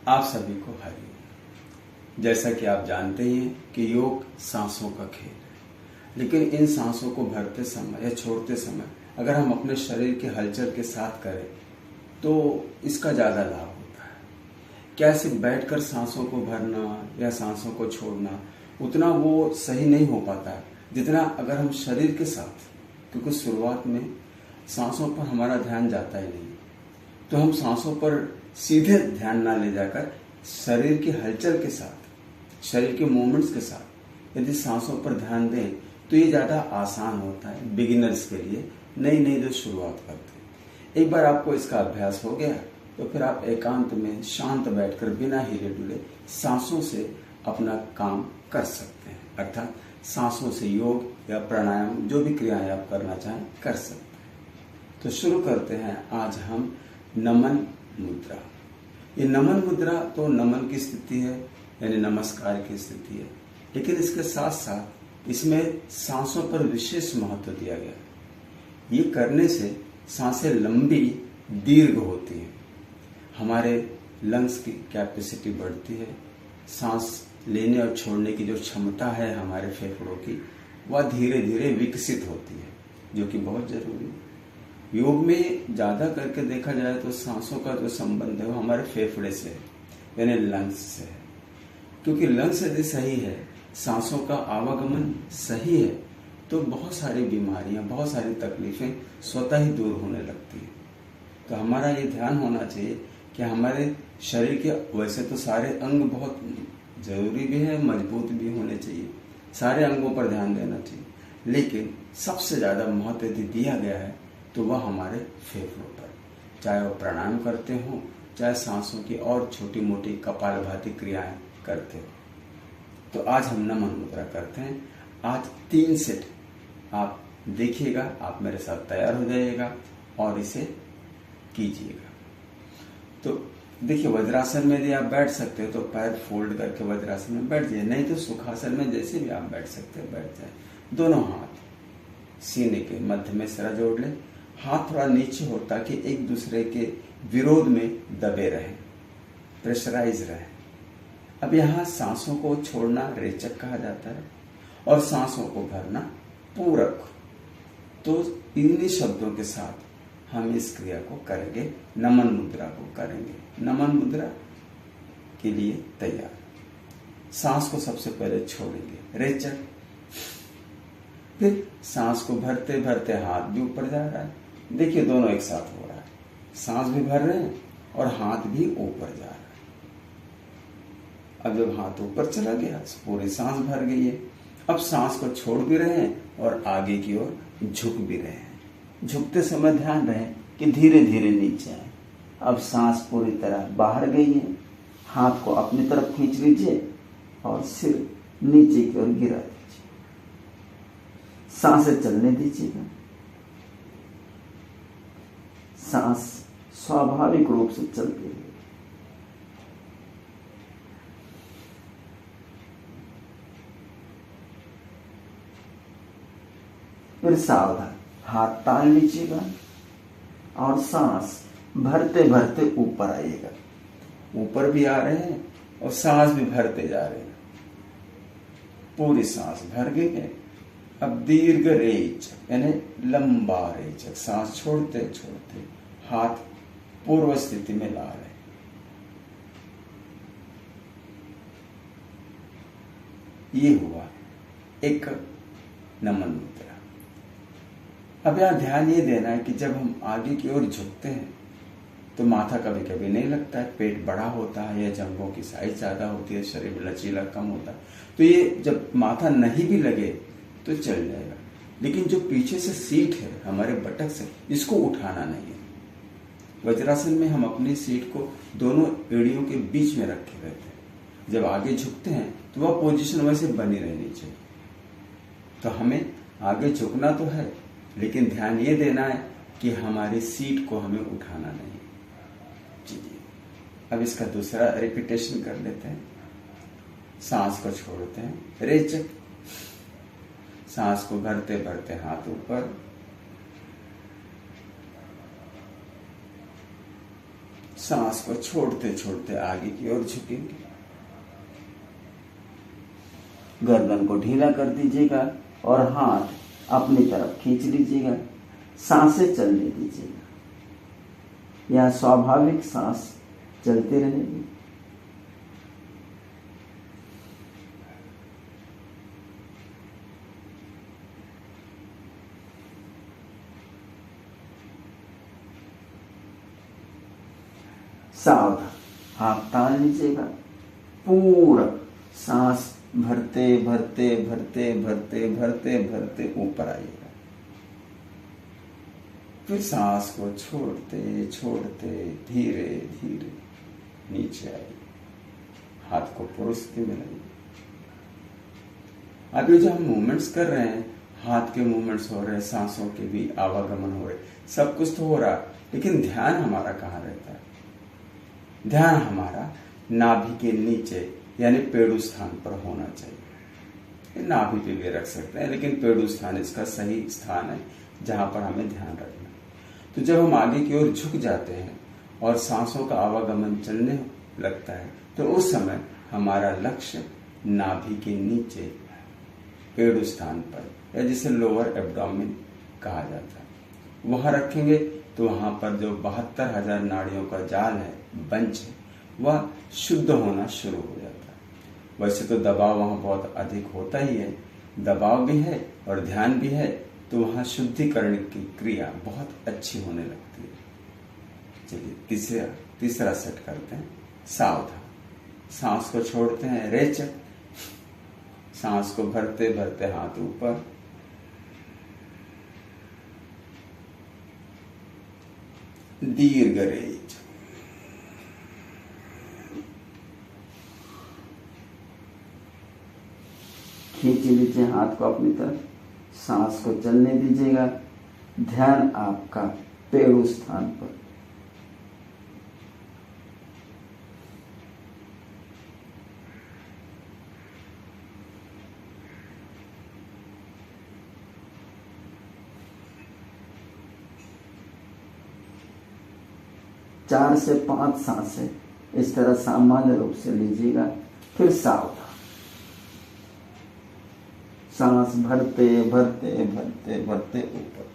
आप सभी को हरिओम। जैसा कि आप जानते ही हैं कि योग सांसों का खेल है, लेकिन इन सांसों को भरते समय या छोड़ते समय अगर हम अपने शरीर के हलचल के साथ करें तो इसका ज़्यादा लाभ होता है। क्या सिर्फ बैठकर सांसों को भरना या सांसों को छोड़ना उतना वो सही नहीं हो पाता है जितना अगर हम शरीर के साथ, क्योंकि शुरुआत में सांसों पर हमारा ध्यान जाता ही नहीं, तो हम सांसों पर सीधे ध्यान ना ले जाकर शरीर की हलचल के साथ, शरीर के मूवमेंट्स के साथ यदि सांसों पर ध्यान दें तो ये ज़्यादा आसान होता है बिगिनर्स के लिए, नई जो शुरुआत करते हैं। एक बार आपको इसका अभ्यास हो गया तो फिर आप एकांत में शांत बैठकर बिना हिले डुले सांसों से अपना काम कर सकते हैं, अर्थात सांसों से योग या प्राणायाम जो भी क्रियाएं आप करना चाहें कर सकते हैं। तो शुरू करते हैं आज हम नमन मुद्रा। ये नमन मुद्रा तो नमन की स्थिति है, यानी नमस्कार की स्थिति है, लेकिन इसके साथ साथ इसमें सांसों पर विशेष महत्व दिया गया है। ये करने से सांसें लंबी दीर्घ होती हैं, हमारे लंग्स की कैपेसिटी बढ़ती है, सांस लेने और छोड़ने की जो क्षमता है हमारे फेफड़ों की वह धीरे धीरे विकसित होती है, जो कि बहुत जरूरी है। योग में ज्यादा करके देखा जाए तो सांसों का जो संबंध है वो हमारे फेफड़े से है, यानी लंग्स से है। क्योंकि लंग्स यदि सही है, सांसों का आवागमन सही है, तो बहुत सारी बीमारियां, बहुत सारी तकलीफें स्वतः ही दूर होने लगती है। तो हमारा ये ध्यान होना चाहिए कि हमारे शरीर के वैसे तो सारे अंग बहुत जरूरी भी है, मजबूत भी होने चाहिए, सारे अंगों पर ध्यान देना चाहिए, लेकिन सबसे ज्यादा महत्व यदि दिया गया है तो वह हमारे फेफड़ों पर, चाहे वो प्राणायाम करते हो, चाहे सांसों की और छोटी मोटी कपालभाति क्रियाएं करते हो। तो आज हम नमन मुद्रा करते हैं। आज 3 सेट आप देखिएगा, आप मेरे साथ तैयार हो जाइएगा और इसे कीजिएगा। तो देखिए, वज्रासन में यदि आप बैठ सकते हो तो पैर फोल्ड करके वज्रासन में बैठ जाइए, नहीं तो सुखासन में जैसे भी आप बैठ सकते हो बैठ जाए। दोनों हाथ सीने के मध्य में सिरा जोड़ लें, हाथ थोड़ा नीचे हो ताकि एक दूसरे के विरोध में दबे रहें, प्रेशराइज रहें। अब यहाँ सांसों को छोड़ना रेचक कहा जाता है और सांसों को भरना पूरक। तो इन्हीं शब्दों के साथ हम इस क्रिया को करेंगे, नमन मुद्रा को करेंगे। नमन मुद्रा के लिए तैयार। सांस को सबसे पहले छोड़ेंगे, रेचक। फिर सांस को भरते भरते हाथ भी ऊपर जा रहा है, देखिए दोनों एक साथ हो रहा है, सांस भी भर रहे हैं और हाथ भी ऊपर जा रहा है। अब जब हाथ ऊपर चला गया पूरी सांस भर गई है। अब सांस को छोड़ भी रहे हैं और आगे की ओर झुक भी रहे हैं। झुकते समय ध्यान रहे कि धीरे धीरे नीचे आए। अब सांस पूरी तरह बाहर गई है, हाथ को अपनी तरफ खींच लीजिए और सिर नीचे की ओर गिरा दीजिए। सांसें चलने दीजिएगा। सांस स्वाभाविक रूप से चलती है। फिर सावधान हाथ तान लीजिएगा और सांस भरते भरते ऊपर आइएगा। ऊपर भी आ रहे हैं और सांस भी भरते जा रहे हैं। पूरी सांस भर गई है। अब दीर्घ रेचक यानी लंबा रेचक, सांस छोड़ते छोड़ते हाथ पूर्व स्थिति में ला रहे। ये हुआ एक नमन मुद्रा। अब यहां ध्यान ये देना है कि जब हम आगे की ओर झुकते हैं तो माथा कभी कभी नहीं लगता है, पेट बड़ा होता है या जंघों की साइज ज्यादा होती है, शरीर लचीला कम होता है। तो ये जब माथा नहीं भी लगे तो चल जाएगा, लेकिन जो पीछे से सीट है हमारे बटक से, इसको उठाना नहीं है। वज्रासन में हम अपनी सीट को दोनों एड़ियों के बीच में रखे रहते हैं। जब आगे झुकते हैं तो वह पोजीशन वैसे बनी रहनी चाहिए। तो हमें आगे झुकना तो है, लेकिन ध्यान ये देना है कि हमारी सीट को हमें उठाना नहीं। जी, अब इसका दूसरा रिपीटेशन कर लेते हैं। सांस को छोड़ते हैं, रेचक। सांस को भरते भरते हाथ ऊपर, सांस को छोड़ते छोड़ते आगे की ओर झुकेंगे। गर्दन को ढीला कर दीजिएगा और हाथ अपनी तरफ खींच लीजिएगा। सांसें चलने दीजिएगा। यह स्वाभाविक सांस चलते रहेगी। सावधान, हाथ तान लीजिएगा। पूरा सांस भरते भरते भरते भरते भरते भरते ऊपर आइएगा। फिर सांस को छोड़ते छोड़ते धीरे धीरे नीचे आइए। हाथ को पुरुस्ती में लाइए। अभी जो हम मूवमेंट्स कर रहे हैं, हाथ के मूवमेंट्स हो रहे हैं, सांसों के भी आवागमन हो रहे, सब कुछ तो हो रहा, लेकिन ध्यान हमारा कहाँ रहता है? ध्यान हमारा नाभि के नीचे यानी पेड़ू स्थान पर होना चाहिए। नाभि पे भी रख सकते हैं, लेकिन पेड़ू स्थान इसका सही स्थान है जहां पर हमें ध्यान रखना। तो जब हम आगे की ओर झुक जाते हैं और सांसों का आवागमन चलने लगता है, तो उस समय हमारा लक्ष्य नाभि के नीचे पेड़ू स्थान पर, या जिसे लोअर एब्डोमेन कहा जाता है, वहां रखेंगे तो वहां पर जो 72,000 नाड़ियों का जाल है, बंच है, वह शुद्ध होना शुरू हो जाता है। वैसे तो दबाव वहां बहुत अधिक होता ही है, दबाव भी है और ध्यान भी है, तो वहां शुद्धिकरण की क्रिया बहुत अच्छी होने लगती है। चलिए तीसरा सेट करते हैं। सावधान, सांस को छोड़ते हैं, रेचक। सांस को भरते भरते हाथ ऊपर, दीर्घ रेच। खींच लीजिए हाथ को अपनी तरफ, सांस को चलने दीजिएगा। ध्यान आपका पेड़ू स्थान पर। चार से 5 सांसें इस तरह सामान्य रूप से लीजिएगा। फिर सावधान, सांस भरते भरते भरते भरते ऊपर,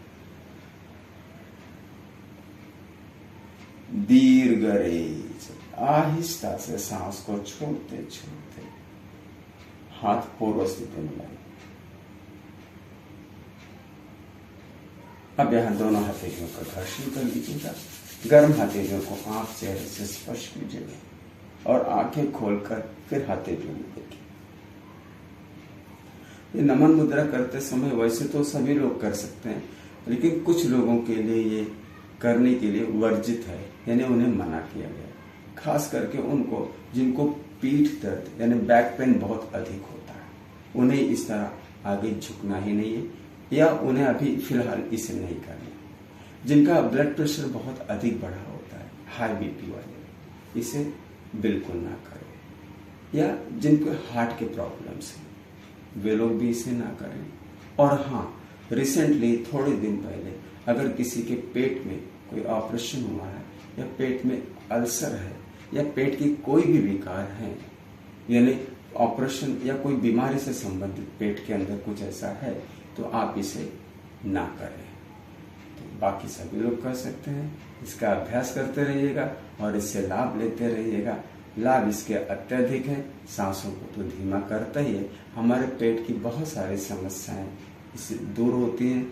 दीर्घ रेच। आहिस्ता से सांस को छोड़ते छोड़ते हाथ पूर्व स्थिति में लाइए। अब यहां दोनों हथेलियों का घर्षण कर लीजिएगा। गर्म हथेलियों को आंख चेहरे से स्पर्श कीजिएगा और आंखें खोलकर फिर हथेलियों में देखिए। ये नमन मुद्रा करते समय वैसे तो सभी लोग कर सकते हैं, लेकिन कुछ लोगों के लिए ये करने के लिए वर्जित है, यानी उन्हें मना किया गया। खास करके उनको जिनको पीठ दर्द यानी बैक पेन बहुत अधिक होता है, उन्हें इस तरह आगे झुकना ही नहीं है, या उन्हें अभी फिलहाल इसे नहीं करना। जिनका ब्लड प्रेशर बहुत अधिक बढ़ा होता है, हाई बीपी वाले, इसे बिल्कुल ना करें। या जिनको हार्ट के प्रॉब्लम्स हैं, वे लोग भी इसे ना करें। और हाँ, रिसेंटली थोड़े दिन पहले अगर किसी के पेट में कोई ऑपरेशन हुआ है, या पेट में अल्सर है, या पेट की कोई भी विकार है, यानी ऑपरेशन या कोई बीमारी से संबंधित पेट के अंदर कुछ ऐसा है, तो आप इसे ना करें। तो बाकी सभी लोग कर सकते हैं। इसका अभ्यास करते रहिएगा और इससे लाभ लेते रहिएगा। लाभ इसके अत्यधिक है। सांसों को तो धीमा करता ही है, हमारे पेट की बहुत सारी समस्याएं इससे दूर होती हैं।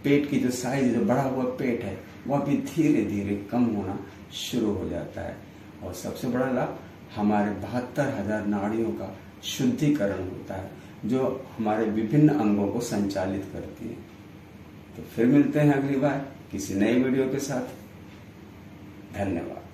पेट की जो साइज, जो बढ़ा हुआ पेट है, वह भी धीरे धीरे कम होना शुरू हो जाता है। और सबसे बड़ा लाभ, हमारे 72,000 नाड़ियों का शुद्धिकरण होता है, जो हमारे विभिन्न अंगों को संचालित करती है। तो फिर मिलते हैं अगली बार किसी नई वीडियो के साथ। धन्यवाद।